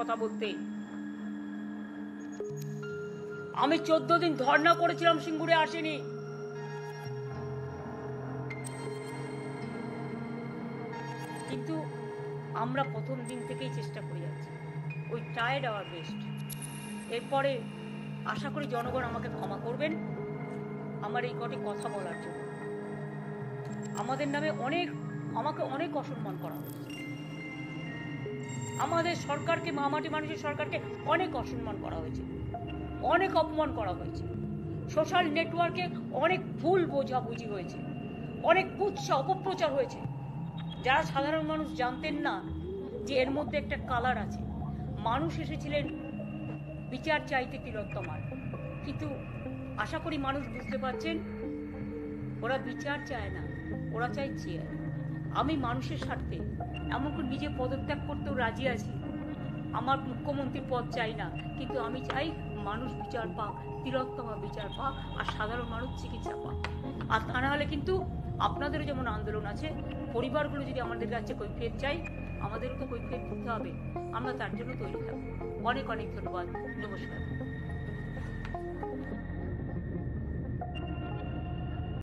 কথা বলতে। আমি 14 দিন ধর্ণা করেছিলাম, সিঙ্গুরে আসেনি। কিন্তু আমরা প্রথম দিন থেকেই চেষ্টা করে যাচ্ছি। We tried our best. এরপরে আশা করি জনগণ আমাকে ক্ষমা করবেন আমার এই কটি কথা বলার জন্য। আমাদের নামে আমাকে অনেক অসম্মান করা হয়েছে। আমাদের সরকারকে, মামাটি মানুষের সরকারকে অনেক অসম্মান করা হয়েছে, অনেক অপমান করা হয়েছে। সোশ্যাল নেটওয়ার্কে অনেক ভুল বোঝাবুঝি হয়েছে, অনেক কুৎসা অপপ্রচার হয়েছে, যারা সাধারণ মানুষ জানতেন না যে এর মধ্যে একটা কালার আছে। মানুষ এসেছিলেন বিচার চাইতে তিলোত্তমার, কিন্তু আশা করি মানুষ বুঝতে পারছেন ওরা বিচার চায় না, ওরা চায় চেয়ার। আমি মানুষের স্বার্থে এমনকি নিজে পদত্যাগ করতেও রাজি আছি। আমার মুখ্যমন্ত্রীর পদ চাই না, কিন্তু আমি চাই মানুষ বিচার পাক, তিলোত্তমা বিচার পাক, আর সাধারণ মানুষ চিকিৎসা পাক। আর তা না হলে কিন্তু আপনাদেরও যেমন আন্দোলন আছে, পরিবারগুলো যদি আমাদের কাছে কৈফিয়ত চাই, আমাদেরও তো কৈফিয়ত দিতে হবে। আমরা তার জন্য তৈরি থাকবো। অনেক অনেক ধন্যবাদ। নমস্কার।